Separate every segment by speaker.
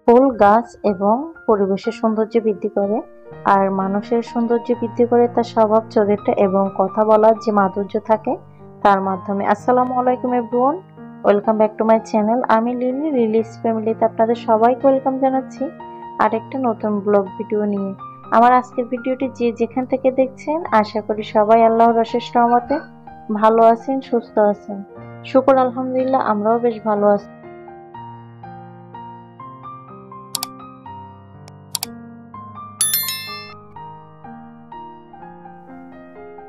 Speaker 1: ফুল গাছ এবং পরিবেশের সৌন্দর্য বৃদ্ধি করে আর মানুষের সৌন্দর্য বৃদ্ধি করে তার স্বভাব চরিত্র এবং কথা বলার যে মাধুর্য থাকে তার মাধ্যমে। আসসালামু আলাইকুম everyone, welcome back to my channel. আমি লিলি, রিলিজ ফ্যামিলিতে আপনাদের সবাইকে ওয়েলকাম জানাচ্ছি আরেকটা নতুন ব্লগ ভিডিও নিয়ে। আমার আজকের ভিডিওটি যে যেখান থেকে দেখছেন আশা করি সবাই আল্লাহর অশেষ রহমতে ভালো আছেন, সুস্থ আছেন। শুকর আলহামদুলিল্লাহ, আমরাও বেশ ভালো আছি।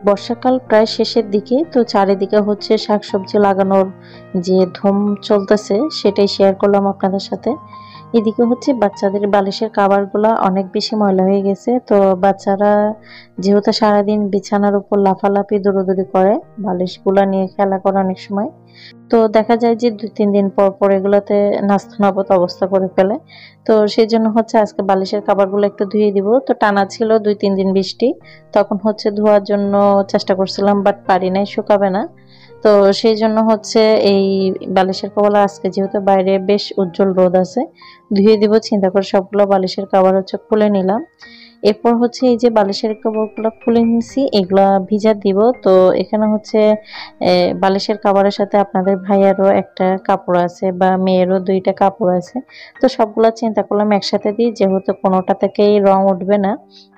Speaker 1: বর্ষাকাল প্রায় শেষের দিকে, তো চারিদিকে হচ্ছে শাকসবজি লাগানোর যে ধুম চলতেছে সেটাই শেয়ার করলাম আপনাদের সাথে। এদিকে হচ্ছে বাচ্চাদের বালিশের কাভারগুলা অনেক বেশি ময়লা হয়ে গেছে। তো বাচ্চারা যেহেতু সারাদিন বিছানার উপর লাফালাফি দৌড়াদৌড়ি করে, বালিশগুলা নিয়ে খেলা করে অনেক সময়, তো দেখা যায় যে ২-৩ দিন পর পর এগুলাতে নাস্তানাবুদ অবস্থা করে ফেলে। তো সেই জন্য হচ্ছে আজকে বালিশের কাভারগুলো একটু ধুয়ে দিব। তো টানা ছিল ২-৩ দিন বৃষ্টি, তখন হচ্ছে ধোয়ার জন্য চেষ্টা করছিলাম, বাট পারি নাই, শুকাবে না। তো সেই জন্য হচ্ছে এই বালিশের কভার আজকে যেহেতু বাইরে বেশ উজ্জ্বল রোদ আছে, ধুয়ে দিব চিন্তা করে সবগুলো বালিশের কভার হচ্ছে খুলে নিলাম। এরপর হচ্ছে এই যে বালিশের কভারগুলো খুলে নিছি, এগুলা ভিজা দিব। তো এখানে হচ্ছে বালিশের কভারের সাথে আপনাদের ভাইয়ারও একটা কাপড় আছে বা মেয়েরও 2টা কাপড় আছে। তো সবগুলা চিন্তা করলাম একসাথে দিই, যেহেতু কোনোটা থেকেই রং উঠবে না,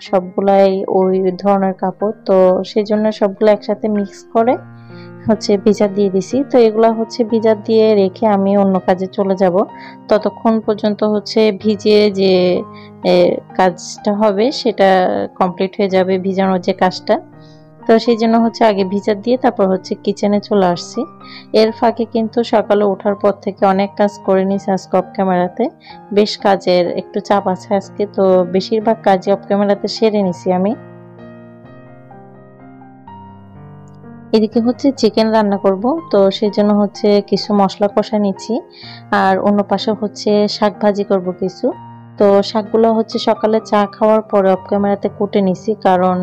Speaker 1: সবগুলাই ওই ধরনের কাপড়। তো সেই জন্য সবগুলো একসাথে মিক্স করে হচ্ছে ভিজা দিয়ে দিছি। তো এগুলা হচ্ছে ভিজা দিয়ে রেখে আমি অন্য কাজে চলে যাব। ততক্ষণ পর্যন্ত হচ্ছে ভিজে যে কাজটা হবে সেটা কমপ্লিট হয়ে যাবে, ভিজানোর যে কাজটা। তো সেই জন্য হচ্ছে আগে ভিজা দিয়ে তারপর হচ্ছে কিচেনে চলে আসছি। এর ফাঁকে কিন্তু সকালে ওঠার পর থেকে অনেক কাজ করে নিছি আজকে অফ ক্যামেরাতে। বেশ কাজের একটু চাপ আছে আজকে, তো বেশিরভাগ কাজই অফ ক্যামেরাতে সেরে নিছি আমি। এদিকে হচ্ছে চিকেন রান্না করব, তো সেই জন্য হচ্ছে কিছু মশলা কষা নিচ্ছি। আর অন্য পাশে হচ্ছে শাক ভাজি করব কিছু। তো শাকগুলো হচ্ছে সকালে চা খাওয়ার পরে অফ ক্যামেরাতে কুটে নিছি, কারণ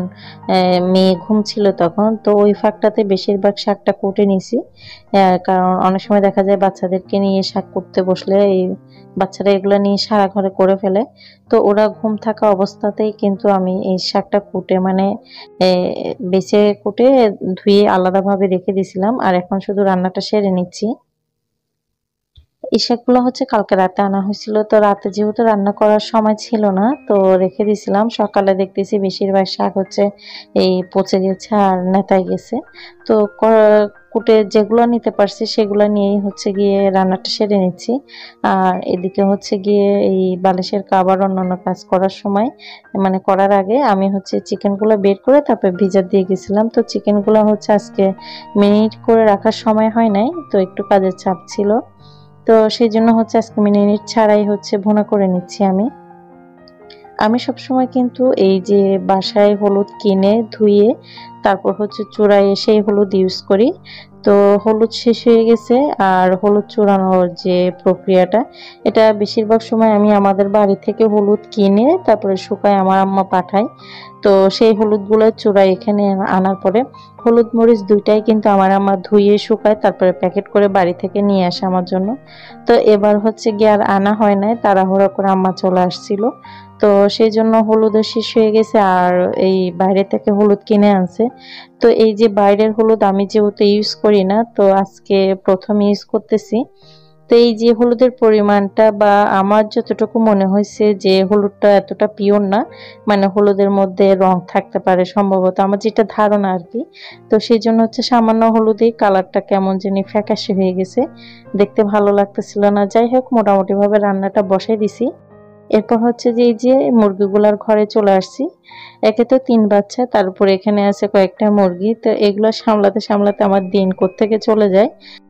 Speaker 1: মেয়ে ঘুম ছিল তখন। তো ওই ফাঁকটাতে বেশিরভাগ শাকটা কুটে নিছি, কারণ অনেক সময় দেখা যায় বাচ্চাদেরকে নিয়ে শাক করতে বসলে এই বাচ্চারা এগুলো নিয়ে সারা ঘরে করে ফেলে। তো ওরা ঘুম থাকা অবস্থাতেই কিন্তু আমি এই শাকটা কুটে মানে বেছে কুটে ধুয়ে আলাদাভাবে রেখে দিয়েছিলাম, আর এখন শুধু রান্নাটা সেরে নিচ্ছি। এই শাকগুলো হচ্ছে কালকে রাতে আনা হয়েছিল, তো রাতে যেহেতু রান্না করার সময় ছিল না তো রেখে দিয়েছিলাম। সকালে দেখতেছি বেশিরভাগ শাক হচ্ছে এই পচে গেছে আর নেতায় গেছে। তো কুটে যেগুলো নিতে পারছি সেগুলো নিয়েই হচ্ছে গিয়ে রান্নাটা সেরে নিচ্ছি। আর এদিকে হচ্ছে গিয়ে এই বালিশের কাভার অন্যান্য কাজ করার সময় মানে করার আগে আমি হচ্ছে চিকেনগুলো বের করে তারপর ভিজা দিয়ে গেছিলাম। তো চিকেনগুলো হচ্ছে আজকে মেরিনেট করে রাখার সময় হয় নাই, তো একটু কাজের চাপ ছিল। তো সেই জন্য হচ্ছে আজকে মিনিট ছাড়াই হচ্ছে ভুনা করে নিচ্ছি আমি। আমি সবসময় কিন্তু এই যে বাসায় হলুদ কিনে ধুয়ে তারপর হচ্ছে চূড়ায় এসে হলুদ ইউজ করি। তো হলুদ শেষ হয়ে গেছে, আর হলুদ চূড়ানোর যে প্রক্রিয়াটা, এটা বেশিরভাগ সময় আমি আমাদের বাড়ি থেকে হলুদ কিনে তারপরে শুকায় আমার আম্মা পাঠায়। তো সেই হলুদগুলো চূড়ায় এখানে আনার পরে হলুদ মরিচ দুইটাই কিন্তু আমার আম্মা ধুয়ে শুকায় তারপরে প্যাকেট করে বাড়ি থেকে নিয়ে আসে আমার জন্য। তো এবার হচ্ছে গিয়ে আর আনা হয় নাই, তাড়াহুড়ো করে আম্মা চলে আসছিল। তো সেই জন্য হলুদও শেষ হয়ে গেছে, আর এই বাইরে থেকে হলুদ কিনে আনছে। তো এই যে বাইরের হলুদ আমি যেহেতু ইউজ করি না, তো আজকে প্রথম ইউজ করতেছি। তো এই যে হলুদের পরিমাণটা বা আমার যতটুকু মনে হয়েছে যে হলুদটা এতটা পিওর না, মানে হলুদের মধ্যে রং থাকতে পারে সম্ভবত, আমার যেটা ধারণা আর কি। তো সেই জন্য হচ্ছে সামান্য হলুদেই কালারটা কেমন জানি ফ্যাকাশে হয়ে গেছে, দেখতে ভালো লাগতেছিল না। যাই হোক, মোটামুটি ভাবে রান্নাটা বসাই দিছি। এরপর হচ্ছে যে এই যে মুরগিগুলার ঘরে চলে আসছি। একে তো 3 বাচ্চা, তার উপরে এখানে আছে কয়েকটা মুরগি। তো এগুলো সামলাতে সামলাতে আমার দিন কোত্থেকে চলে যায়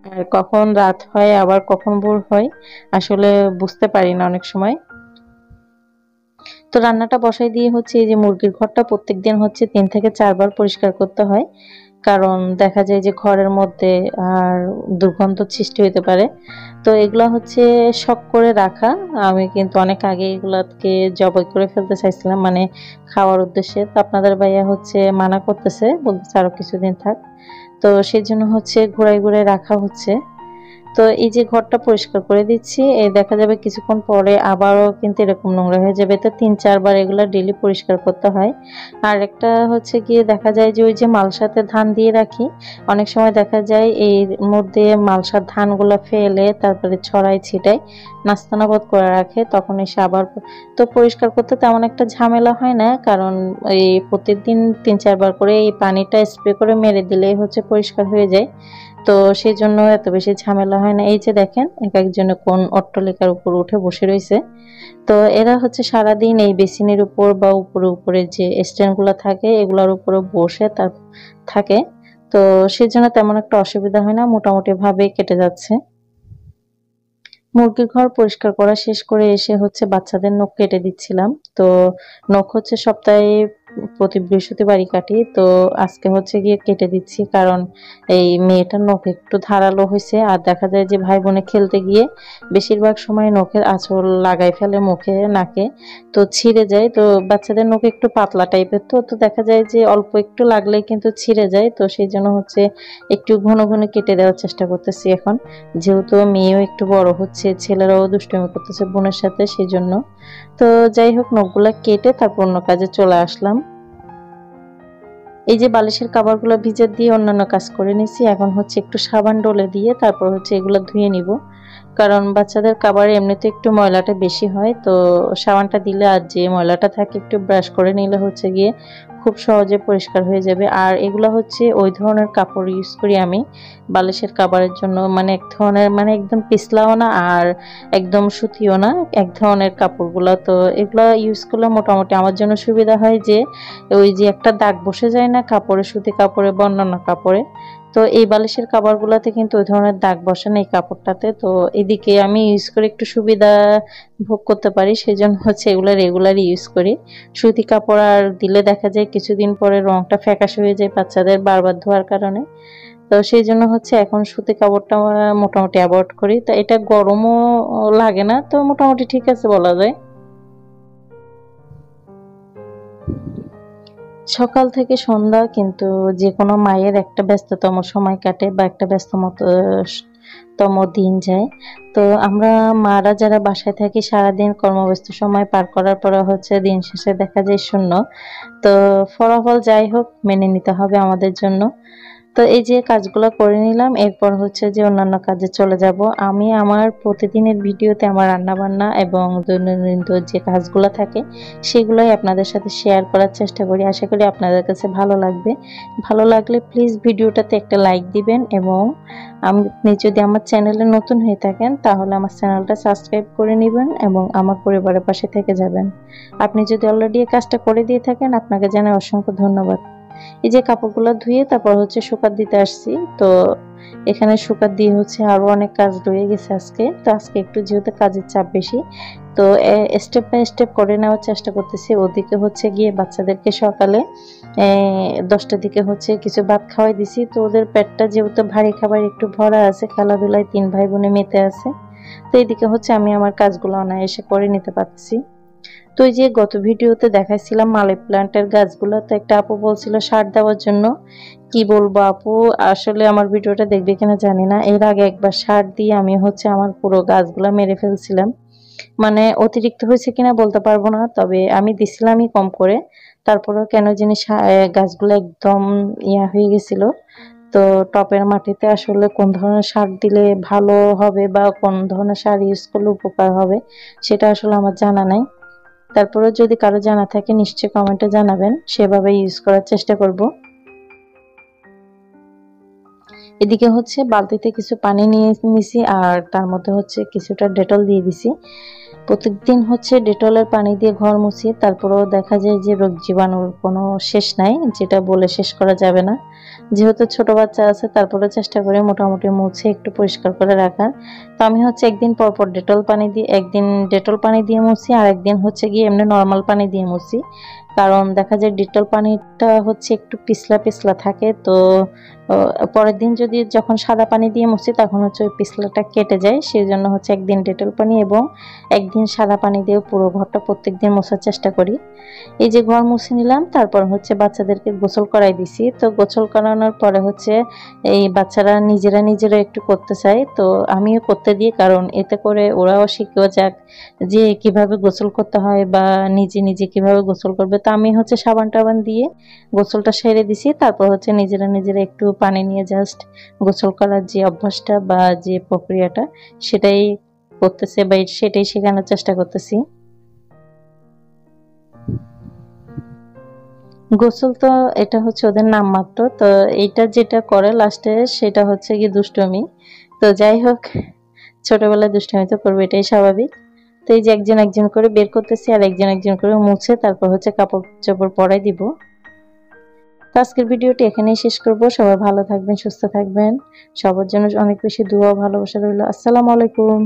Speaker 1: আর কখন রাত হয় আবার কখন ভোর হয় আসলে বুঝতে পারি না অনেক সময়। তো রান্নাটা বসাই দিয়ে হচ্ছে এই যে মুরগির ঘরটা প্রত্যেকদিন হচ্ছে 3 থেকে 4 বার পরিষ্কার করতে হয়, কারণ দেখা যায় যে ঘরের মধ্যে আর দুর্গন্ধ সৃষ্টি হতে পারে। তো এগুলা হচ্ছে শখ করে রাখা। আমি কিন্তু অনেক আগে এগুলাকে জবাই করে ফেলতে চাইছিলাম, মানে খাওয়ার উদ্দেশ্যে। তো আপনাদের ভাইয়া হচ্ছে মানা করতেছে, বলতেছে আরো কিছুদিন থাক। তো সেই জন্য হচ্ছে ঘুরাই ঘুরাই রাখা হচ্ছে। তো এই যে ঘরটা পরিষ্কার করে দিচ্ছি, এই দেখা যাবে কিছুক্ষণ পরে আবারও কিন্তু এরকম নোংরা হয়ে যাবে। তো ৩-৪ বার এগুলা ডেইলি পরিষ্কার করতে হয়। আর একটা হচ্ছে গিয়ে দেখা যায় যে ওই যে মালসাতে ধান দিয়ে রাখি, অনেক সময় দেখা যায় এর মধ্যে মালসার ধানগুলা ফেলে তারপরে ছড়াই ছিটাই নাস্তানাবদ করে রাখে, তখন এসে আবার তো পরিষ্কার করতে তেমন একটা ঝামেলা হয় না, কারণ এই প্রতিদিন ৩-৪ বার করে এই পানিটা স্প্রে করে মেরে দিলেই হচ্ছে পরিষ্কার হয়ে যায়। তো সেই জন্য এত বেশি ঝামেলা হয় না। এই যে দেখেন এক একজনে কোন অট্টালিকার উপর উঠে বসে রয়েছে। তো এরা হচ্ছে সারাদিন এই বেসিনের উপর বা উপরে উপরে যে স্ট্যান্ডগুলো থাকে এগুলোর উপরে বসে তার থাকে। তো সেই জন্য তেমন একটা অসুবিধা হয় না, মোটামুটি ভাবে কেটে যাচ্ছে। মুরগির ঘর পরিষ্কার করা শেষ করে এসে হচ্ছে বাচ্চাদের নখ কেটে দিচ্ছিলাম। তো নখ হচ্ছে সপ্তাহে প্রতি বৃহস্পতিবারই কাটি, তো আজকে হচ্ছে গিয়ে কেটে দিচ্ছি, কারণ এই মেয়েটার নখ একটু ধারালো হয়েছে। আর দেখা যায় যে ভাই বোনে খেলতে গিয়ে বেশিরভাগ সময় নখের আঁচড় লাগাই ফেলে মুখে নাকে, তো ছিঁড়ে যায়। তো বাচ্চাদের নখ একটু পাতলা টাইপের, তো তো দেখা যায় যে অল্প একটু লাগলেই কিন্তু ছিঁড়ে যায়। তো সেই জন্য হচ্ছে একটু ঘন ঘন কেটে দেওয়ার চেষ্টা করতেছি এখন, যেহেতু মেয়েও একটু বড় হচ্ছে, ছেলেরাও দুষ্টুমি করতেছে বোনের সাথে, সেই জন্য। তো যাই হোক, নখগুলা কেটে তারপর অন্য কাজে চলে আসলাম। এই যে বালিশের কাভারগুলো ভিজে দিয়ে অন্যান্য কাজ করে নিছি, এখন হচ্ছে একটু সাবান ডলে দিয়ে তারপর হচ্ছে এগুলো ধুয়ে নিব, কারণ বাচ্চাদের কাভারে এমনিতে একটু ময়লাটা বেশি হয়। তো সাবানটা দিলে আর যে ময়লাটা থাকে একটু ব্রাশ করে নিলে হচ্ছে গিয়ে খুব সহজে পরিষ্কার হয়ে যাবে। আর এগুলো হচ্ছে ওই ধরনের কাপড় ইউজ করি আমি বালিশের কাভারের জন্য, মানে এক ধরনের, মানে একদম পিছলাও না আর একদম সুতিও না, এক ধরনের কাপড়গুলো। তো এগুলো ইউজ করলে মোটামুটি আমার জন্য সুবিধা হয় যে ওই যে একটা দাগ বসে যায় না কাপড়ে, সুতি কাপড়ে বা অন্যান্য কাপড়ে, তো এই বালিশের কাভারগুলোতে কিন্তু ওই ধরনের দাগ বসে না এই কাপড়টাতে। তো এদিকে আমি ইউজ করে একটু সুবিধা ভোগ করতে পারি, সেই জন্য হচ্ছে এগুলো রেগুলার ইউজ করি। সুতি কাপড় আর দিলে দেখা যায় কিছুদিন পরে রংটা ফ্যাকাশে হয়ে যায় বাচ্চাদের বারবার ধোয়ার কারণে। তো সেই জন্য হচ্ছে এখন সুতি কাপড়টা মোটামুটি অ্যাভয়েড করি। তা এটা গরমও লাগে না, তো মোটামুটি ঠিক আছে বলা যায়। সকাল থেকে সন্ধ্যা কিন্তু যে কোনো মায়ের একটা ব্যস্ততম সময় কাটে বা একটা ব্যস্ততম দিন যায়। তো আমরা মারা যারা বাসায় থাকি সারাদিন কর্মব্যস্ত সময় পার করার পরে হচ্ছে দিন শেষে দেখা যায় শূন্য। তো ফলাফল যাই হোক মেনে নিতে হবে আমাদের জন্য। তো এই যে কাজগুলো করে নিলাম, এরপর হচ্ছে যে অন্যান্য কাজে চলে যাব। আমি আমার প্রতিদিনের ভিডিওতে আমার রান্নাবান্না এবং দৈনন্দিন যে কাজগুলো থাকে সেগুলোই আপনাদের সাথে শেয়ার করার চেষ্টা করি। আশা করি আপনাদের কাছে ভালো লাগবে। ভালো লাগলে প্লিজ ভিডিওটাতে একটা লাইক দিবেন, এবং আপনি যদি আমার চ্যানেলে নতুন হয়ে থাকেন তাহলে আমার চ্যানেলটা সাবস্ক্রাইব করে নেবেন এবং আমার পরিবারের পাশে থেকে যাবেন। আপনি যদি অলরেডি এই কাজটা করে দিয়ে থাকেন আপনাকে জানাই অসংখ্য ধন্যবাদ। এই যে কাপড়গুলো ধুয়ে তারপর হচ্ছে শুকাত দিতে আসছি। তো এখানে শুকাত দিয়ে হচ্ছে আরো অনেক কাজ রয়ে গেছে আজকে। তো আজকে একটু যেহেতু কাজের চাপ বেশি, তো স্টেপ বাই স্টেপ করে নেওয়ার চেষ্টা করতেছি। ওদিকে হচ্ছে গিয়ে বাচ্চাদেরকে সকালে 10টার দিকে হচ্ছে কিছু ভাত খাওয়াই দিছি। তো ওদের পেটটা যেহেতু ভারী খাবার একটু ভরা আছে, খেলাধুলায় 3 ভাই বোনে মেতে আছে। তো এইদিকে হচ্ছে আমি আমার কাজগুলো অনায়াসে করে নিতে পারছি। তো এই যে গত ভিডিওতে দেখাইছিলাম মালি প্ল্যান্টের গাছগুলো, তো একটা আপু বলছিল সার দেওয়ার জন্য। কি বলবো আপু, আসলে আমার ভিডিওটা দেখবে কিনা জানি না, এর আগে একবার সার দিয়ে আমি হচ্ছে আমার পুরো গাছগুলো মেরে ফেলছিলাম। মানে অতিরিক্ত হয়েছে কিনা বলতে পারবো না, তবে আমি দিছিলামই কম করে, তারপরেও কেন জানি গাছগুলো একদম ইয়া হয়ে গেছিল। তো টপের মাটিতে আসলে কোন ধরনের সার দিলে ভালো হবে বা কোন ধরনের সার ইউজ করলে উপকার হবে সেটা আসলে আমার জানা নাই। তারপরে যদি কারো জানা থাকে নিশ্চয়ই কমেন্টে জানাবেন, সেভাবে ইউজ করার চেষ্টা করব। এদিকে হচ্ছে বালতিতে কিছু পানি নিয়ে নিছি আর তার মধ্যে হচ্ছে কিছুটা ডেটল দিয়ে দিছি। প্রত্যেকদিন হচ্ছে ডেটলের পানি দিয়ে ঘর মুছি, তারপরেও দেখা যায় যে রোগ জীবাণুর কোনো শেষ নাই, যেটা বলে শেষ করা যাবে না। যেহেতু ছোট বাচ্চা আছে তারপরে চেষ্টা করি মোটামুটি মুছে একটু পরিষ্কার করে রাখার। তো আমি হচ্ছে একদিন পর পর একদিন ডেটল পানি দিয়ে মুছি আর একদিন হচ্ছে গিয়ে এমনি নর্মাল পানি দিয়ে মুছি, কারণ দেখা যায় ডেটল পানিটা হচ্ছে একটু পিছলা পিছলা থাকে। তো পরের দিন যদি যখন সাদা পানি দিয়ে মুছি তখন হচ্ছে ওই পিছলাটা কেটে যায়। সেজন্য হচ্ছে একদিন ডেটল পানি এবং একদিন সাদা পানি দিয়ে পুরো ঘরটা প্রত্যেকদিন মোছার চেষ্টা করি। এই যে ঘর মুছে নিলাম, তারপর হচ্ছে বাচ্চাদেরকে গোসল করাই দিছি। তো গোসল করানোর পরে হচ্ছে এই বাচ্চারা নিজেরা একটু করতে চায়, তো আমিও করতে দিই, কারণ এতে করে ওরাও শিখেও যাক যে কিভাবে গোসল করতে হয় বা নিজে কিভাবে গোসল করবে। তো আমি হচ্ছে সাবান টাবান দিয়ে গোসলটা সেরে দিছি, তারপর হচ্ছে নিজেরা একটু পানি নিয়ে জাস্ট গোসল করার যে অভ্যাসটা বা যে প্রক্রিয়াটা সেটাই করতেছে বা সেটাই শেখানোর চেষ্টা করতেছি। গোসল তো এটা হচ্ছে ওদের নামমাত্র, তো এইটা যেটা করে লাস্টে সেটা হচ্ছে কি দুষ্টুমি। তো যাই হোক, ছোটবেলায় দুষ্টুমি তো করবে, এটাই স্বাভাবিক। তো এই যে একজন করে বের করতেছি আর একজন করে মুছে তারপর হচ্ছে কাপড় চোপড় পরাই দিব। তো আজকের ভিডিওটি এখানেই শেষ করব। সবাই ভালো থাকবেন, সুস্থ থাকবেন। সবার জন্য অনেক বেশি দোয়া ভালোবাসা রইল। আসসালামু আলাইকুম।